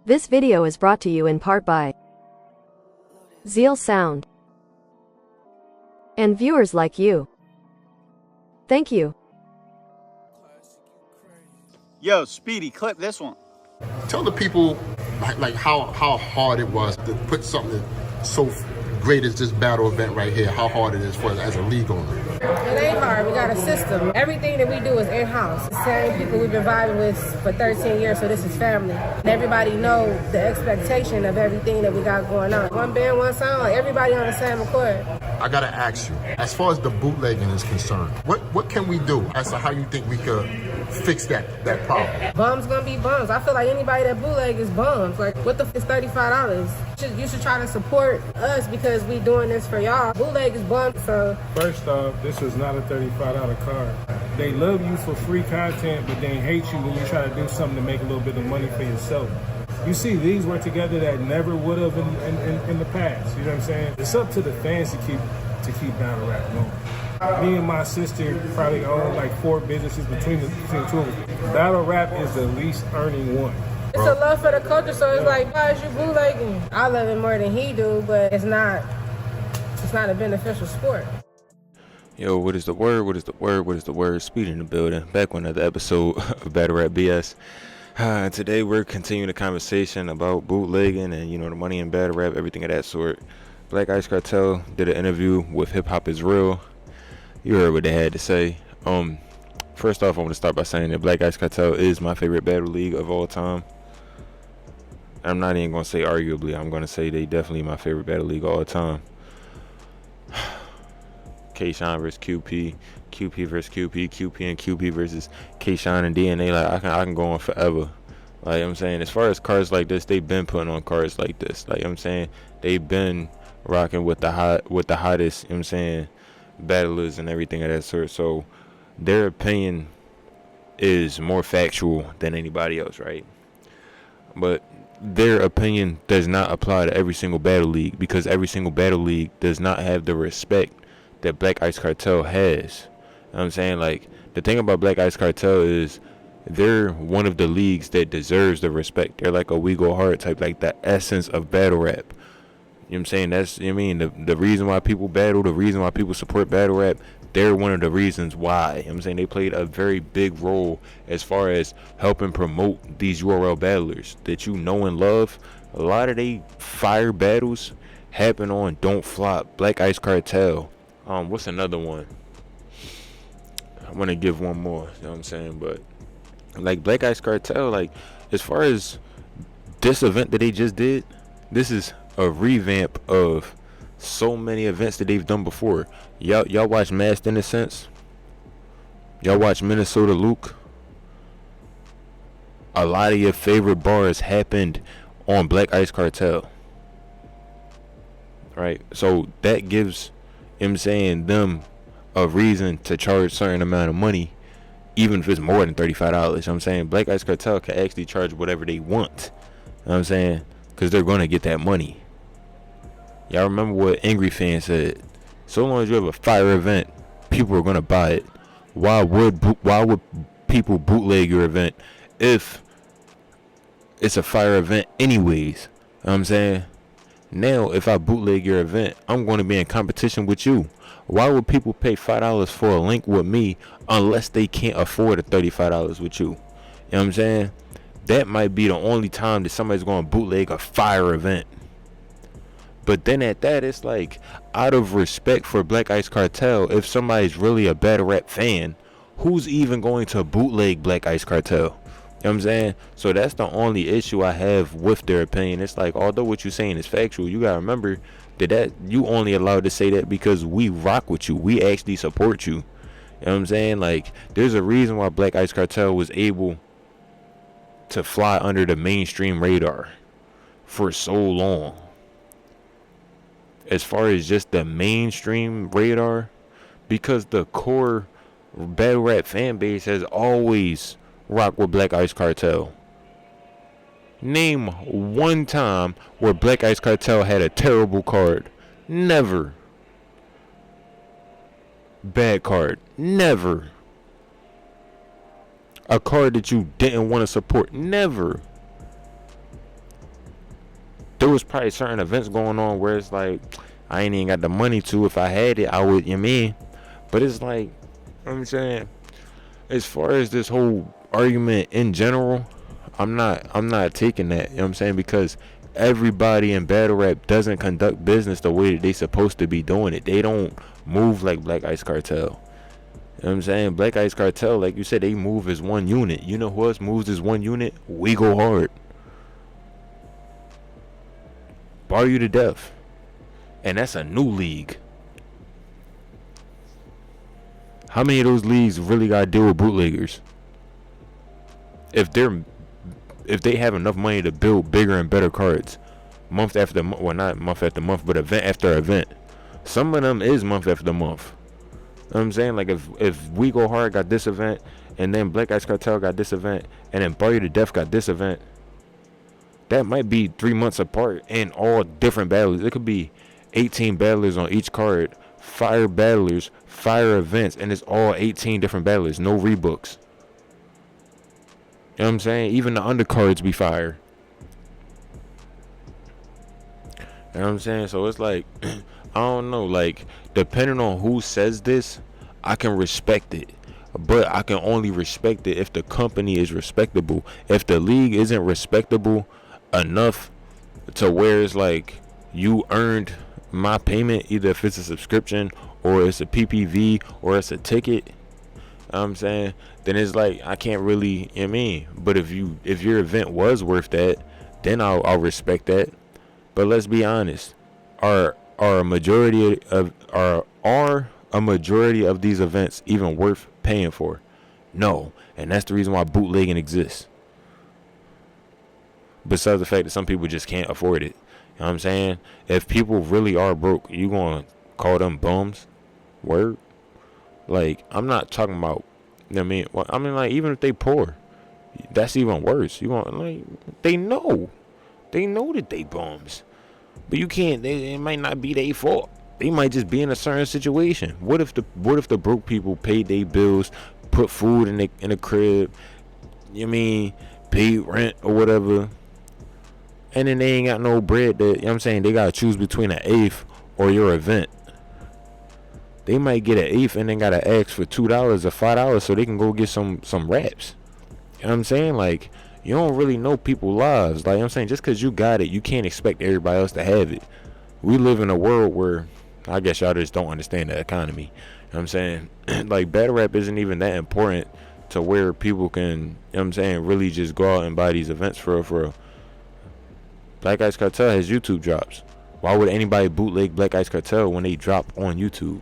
This video is brought to you in part by Zeal Sound and viewers like you. Thank you. Yo, Speedy, clip this one. Tell the people like how hard it was to put something so great as this battle event right here, how hard it is for us as a league owner. It ain't hard. We got a system. Everything that we do is in-house. The same people we've been vibing with for 13 years, so this is family. And everybody know the expectation of everything that we got going on. One band, one song, everybody on the same accord. I gotta ask you, as far as the bootlegging is concerned, what can we do as to how you think we could fix that problem? Bums gonna be bums. I feel like anybody that bootleg is bums. Like, what the f is $35? You should try to support us because we doing this for y'all. Bootleg is bums, so. First off, this is not a $35 card. They love you for free content, but they hate you when you try to do something to make a little bit of money for yourself. You see, these were together that never would have in the past. You know what I'm saying? It's up to the fans to keep Battlerap going. Me and my sister probably own like 4 businesses between the two of us. Battlerap is the least earning one. It's a love for the culture, so it's like, why is you bootlegging? I love it more than he do, but it's not a beneficial sport. Yo, what is the word? What is the word? What is the word? Speed in the building. Back with another episode of Battlerap BS. Today we're continuing the conversation about bootlegging and, the money in battle rap, everything of that sort. Black Ice Cartel did an interview with Hip Hop Is Real. You heard what they had to say. First off, I want to start by saying that Black Ice Cartel is my favorite battle league of all time. I'm not even going to say arguably. I'm going to say they definitely my favorite battle league of all time. K-Shine versus QP, QP versus QP, QP and QP versus K-Shine and DNA. Like, I can go on forever. Like, I'm saying, as far as cards like this, they've been putting on cards like this. Like, I'm saying, they've been rocking with the hottest, battlers and everything of that sort. So their opinion is more factual than anybody else, right? But their opinion does not apply to every single battle league, because every single battle league does not have the respect that Black Ice Cartel has. You know what I'm saying? Like, the thing about Black Ice Cartel is they're one of the leagues that deserves the respect. They're like a We Go Hard type, like the essence of battle rap. You know what I'm saying? That's, the reason why people battle, the reason why people support battle rap, they're one of the reasons why. You know what I'm saying? They played a very big role as far as helping promote these URL battlers that you know and love. A lot of they fire battles happen on Don't Flop, Black Ice Cartel. What's another one? I want to give one more, you know what I'm saying? But like Black Ice Cartel, like, as far as this event that they just did, this is a revamp of so many events that they've done before. Y'all watch Masked Innocence? Y'all watch Minnesota Luke? A lot of your favorite bars happened on Black Ice Cartel, right? So that gives them a reason to charge a certain amount of money, even if it's more than $35. I'm saying Black Ice Cartel can actually charge whatever they want. You know what I'm saying? Because they're going to get that money. Y'all remember what Angry Fan said? So long as you have a fire event, people are going to buy it. Why would people bootleg your event if it's a fire event anyways? You know what I'm saying? Now, if I bootleg your event, I'm going to be in competition with you. Why would people pay $5 for a link with me unless they can't afford the $35 with you? You know what I'm saying? That might be the only time that somebody's going to bootleg a fire event. But then at that, it's like, out of respect for Black Ice Cartel, if somebody's really a battle rap fan, who's even going to bootleg Black Ice Cartel? You know what I'm saying? So that's the only issue I have with their opinion. It's like, although what you're saying is factual, you gotta remember that you only allowed to say that because we rock with you. We actually support you. You know what I'm saying? Like, there's a reason why Black Ice Cartel was able to fly under the mainstream radar for so long. As far as just the mainstream radar, because the core battle rap fan base has always rock with Black Ice Cartel. Name one time where Black Ice Cartel had a terrible card. Never. Bad card. Never. A card that you didn't want to support. Never. was probably certain events going on where it's like I ain't even got the money to. If I had it, I would, you mean? But it's like, you know what I'm saying, as far as this whole argument in general, I'm not taking that, you know what I'm saying, because everybody in battle rap doesn't conduct business the way that they supposed to be doing it. They don't move like Black Ice Cartel. You know what I'm saying? Black Ice Cartel, like you said, they move as one unit. You know who else moves as one unit? We Go Hard. Bar You to Death. And that's a new league. How many of those leagues really got to deal with bootleggers? If they have enough money to build bigger and better cards, month after month, well, not month after month, but event after event. Some of them is month after month. You know what I'm saying? Like if We Go Hard got this event, and then Black Ice Cartel got this event, and then Bar You to Death got this event, that might be 3 months apart in all different battles. It could be 18 battlers on each card, fire battlers, fire events, and it's all 18 different battlers, no rebooks. You know what I'm saying? Even the undercards be fire. You know what I'm saying? So it's like, I don't know, like, depending on who says this, I can respect it. But I can only respect it if the company is respectable. If the league isn't respectable enough to where it's like you earned my payment, either if it's a subscription or it's a PPV or it's a ticket, you know what I'm saying, then it's like I can't really, you know what I mean? But if your event was worth that, then I'll respect that. But let's be honest, are a majority of these events even worth paying for? No. And that's the reason why bootlegging exists. Besides the fact that some people just can't afford it. You know what I'm saying? If people really are broke, you gonna call them bums? Word? Like, I'm not talking about, you know what I mean? Well, I mean, like, even if they poor, that's even worse. You want, like, they know that they bums, but you can't. It might not be their fault. They might just be in a certain situation. What if the broke people paid their bills, put food in the crib, you know what I mean, paid rent or whatever, and then they ain't got no bread? That, you know what I'm saying, they gotta choose between an eighth or your event. They might get an eighth and then gotta ask for $2 or $5 so they can go get some raps. You know what I'm saying? Like, you don't really know people's lives. Like, you know what I'm saying, just because you got it, you can't expect everybody else to have it. We live in a world where I guess y'all just don't understand the economy. You know what I'm saying? Like, battle rap isn't even that important to where people can, you know what I'm saying, really just go out and buy these events for real. Black Ice Cartel has YouTube drops. Why would anybody bootleg Black Ice Cartel when they drop on YouTube?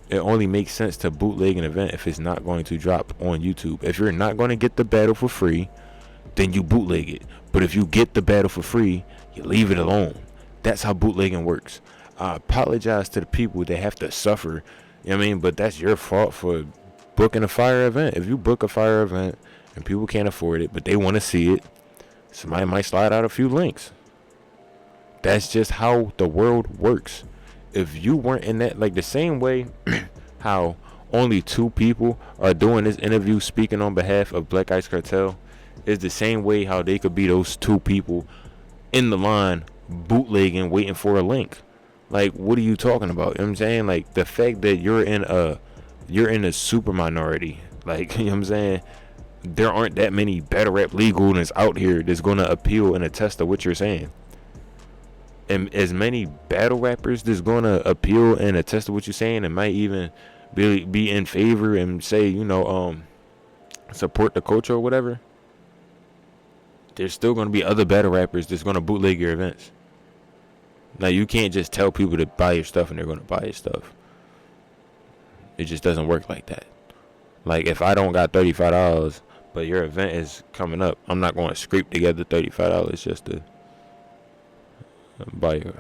It only makes sense to bootleg an event if it's not going to drop on YouTube. If you're not going to get the battle for free, then you bootleg it. But if you get the battle for free, you leave it alone. That's how bootlegging works. I apologize to the people that have to suffer, you know what I mean? But that's your fault for booking a fire event. If you book a fire event and people can't afford it, but they want to see it, somebody might slide out a few links. That's just how the world works. If you weren't in that, like the same way how only 2 people are doing this interview speaking on behalf of Black Ice Cartel, is the same way how they could be those 2 people in the line bootlegging, waiting for a link. Like, what are you talking about? You know what I'm saying? Like, the fact that you're in a super minority, like, you know what I'm saying, there aren't that many battle rap legalness out here that's gonna appeal and attest to what you're saying. And as many battle rappers that's gonna appeal and attest to what you're saying and might even be in favor and say, you know, support the culture or whatever, there's still gonna be other battle rappers that's gonna bootleg your events. Now, you can't just tell people to buy your stuff and they're gonna buy your stuff. It just doesn't work like that. Like, if I don't got $35, but your event is coming up, I'm not gonna scrape together $35 just to buy your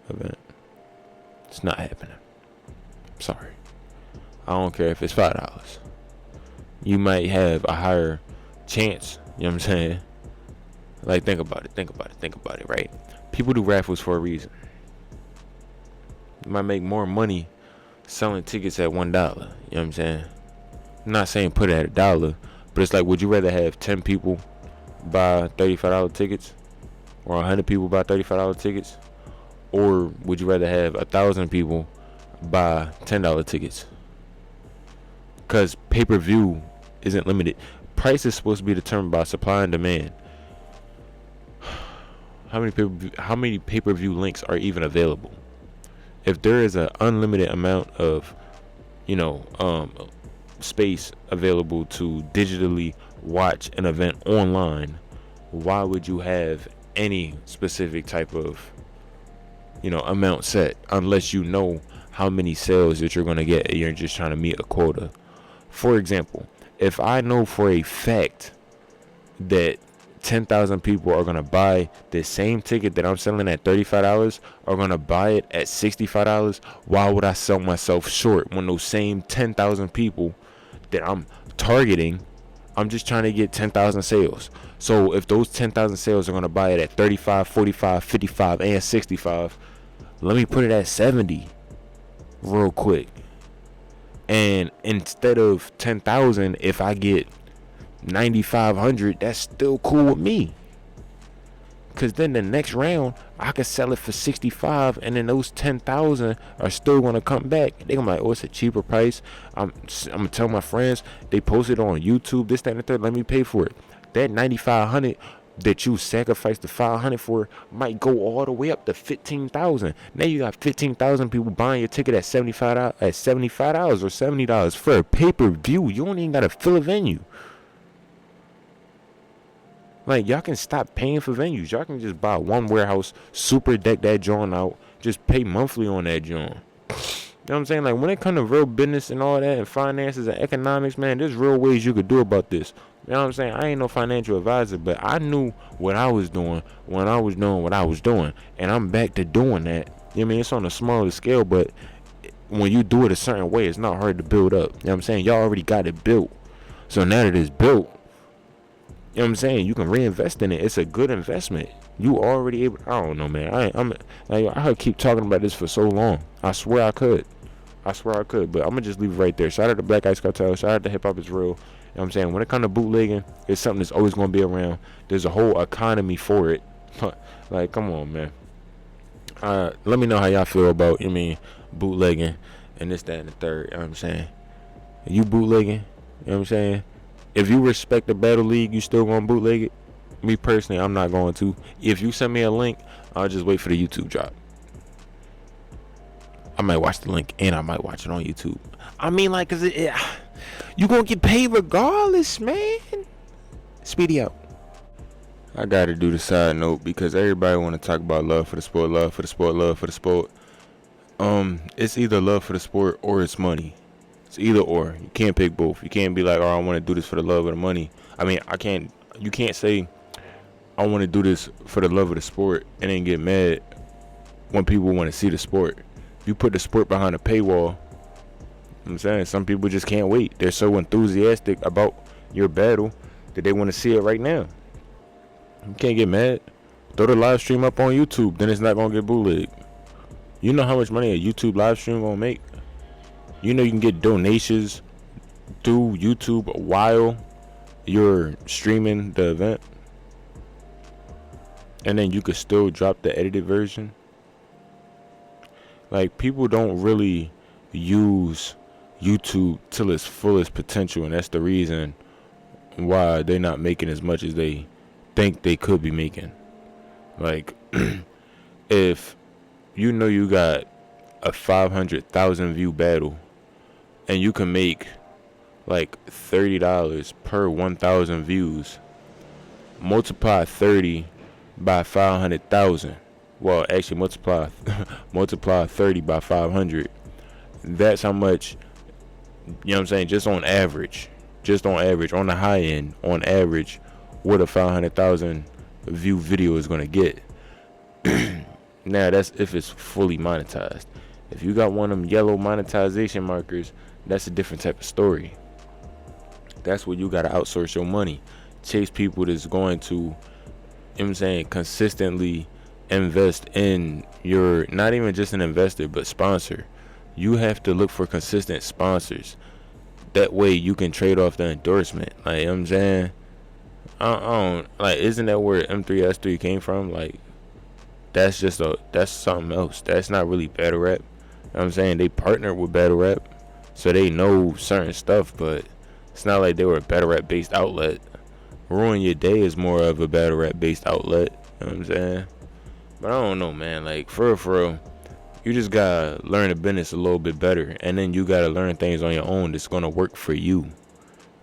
event. It's not happening. Sorry. I don't care if it's $5. You might have a higher chance, you know what I'm saying? Like, think about it, right? People do raffles for a reason. You might make more money selling tickets at $1, you know what I'm saying? I'm not saying put it at $1, but it's like, would you rather have 10 people buy $35 tickets, or 100 people buy $35 tickets, or would you rather have 1,000 people buy $10 tickets? Because pay-per-view isn't limited. Price is supposed to be determined by supply and demand. How many pay-per-view links are even available? If there is an unlimited amount of, space available to digitally watch an event online, why would you have any specific type of, amount set, unless you know how many sales that you're going to get and you're just trying to meet a quota? For example, if I know for a fact that 10,000 people are going to buy the same ticket that I'm selling at $35, are going to buy it at $65, why would I sell myself short when those same 10,000 people that I'm targeting, I'm just trying to get 10,000 sales? So if those 10,000 sales are going to buy it at 35, 45, 55, and 65, let me put it at 70 real quick. And instead of 10,000, if I get 9,500, that's still cool with me. Because then the next round, I could sell it for 65, and then those 10,000 are still going to come back. They're going to be like, oh, it's a cheaper price. I'm going to tell my friends, they posted on YouTube, this, that, and the third, let me pay for it. That 9,500 that you sacrificed the 500 for might go all the way up to 15,000. Now you got 15,000 people buying your ticket at $75 or $70 for a pay-per-view. You don't even got to fill a venue. Like, y'all can stop paying for venues. Y'all can just buy one warehouse, super deck that joint out, just pay monthly on that joint. You know what I'm saying? Like, when it comes to real business and all that, and finances and economics, man, there's real ways you could do about this. You know what I'm saying? I ain't no financial advisor, but I knew what I was doing when I was doing what I was doing. And I'm back to doing that. You know what I mean? It's on a smaller scale, but when you do it a certain way, it's not hard to build up. You know what I'm saying? Y'all already got it built. So now that it's built, you know what I'm saying, you can reinvest in it. It's a good investment. You already able. I don't know, man. I could keep talking about this for so long. I swear I could. But I'm gonna just leave it right there. Shout out to Black Ice Cartel. Shout out to Hip Hop Is Real. You know what I'm saying? When it comes to bootlegging, it's something that's always gonna be around. There's a whole economy for it. Like, come on, man. Let me know how y'all feel about, bootlegging and this, that, and the third. You know what I'm saying? You bootlegging? You know what I'm saying? If you respect the Battle League, you still gonna bootleg it? Me personally, I'm not going to. If you send me a link, I'll just wait for the YouTube drop. I might watch the link and I might watch it on YouTube. I mean, like, cause you gonna get paid regardless, man. Speedy out. I gotta do the side note because everybody wanna talk about love for the sport, love for the sport, love for the sport. It's either love for the sport or it's money. It's either or. You can't pick both. You can't be like, oh, I want to do this for the love of the money. I mean, you can't say I want to do this for the love of the sport and then get mad when people want to see the sport. You put the sport behind a paywall. You know what I'm saying? Some people just can't wait. They're so enthusiastic about your battle that they want to see it right now. You can't get mad. Throw the live stream up on YouTube, then it's not going to get bootlegged. You know how much money a YouTube live stream going to make? You know you can get donations through YouTube while you're streaming the event. And then you could still drop the edited version. Like, people don't really use YouTube till its fullest potential. And that's the reason why they're not making as much as they think they could be making. Like, if you know you got a 500,000 view battle and you can make like $30 per 1,000 views, multiply 30 by 500,000. Well, actually multiply 30 by 500. That's how much, you know what I'm saying, just on average, on the high end, on average, what a 500,000 view video is going to get. Now, that's if it's fully monetized. If you got one of them yellow monetization markers, that's a different type of story. That's where you got to outsource your money. Chase people that's going to, you know what I'm saying, consistently invest in your, not even just an investor, but sponsor. You have to look for consistent sponsors. That way you can trade off the endorsement. Like, you know what I'm saying? I don't like. Isn't that where M3S3 came from? Like, that's something else. That's not really battle rap. You know what I'm saying? They partnered with battle rap, so they know certain stuff, but it's not like they were a battle rap based outlet. Ruin Your Day is more of a battle rap based outlet. You know what I'm saying? But I don't know, man. Like, for real, you just gotta learn the business a little bit better, and then you gotta learn things on your own that's gonna work for you. You know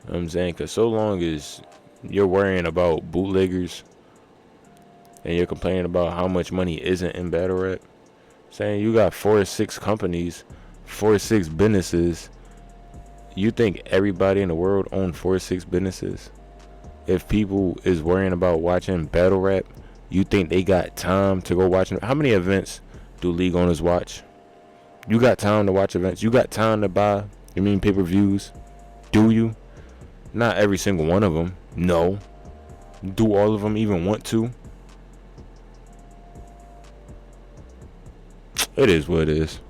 what I'm saying? Because so long as you're worrying about bootleggers and you're complaining about how much money isn't in battle rap, saying you got 4 or 6 companies, 4 or 6 businesses. You think everybody in the world owns 4 or 6 businesses? If people is worrying about watching battle rap, you think they got time to go watch? How many events do league owners watch? You got time to watch events? You got time to buy, pay-per-views? Do you? Not every single one of them. No. Do all of them even want to? It is what it is.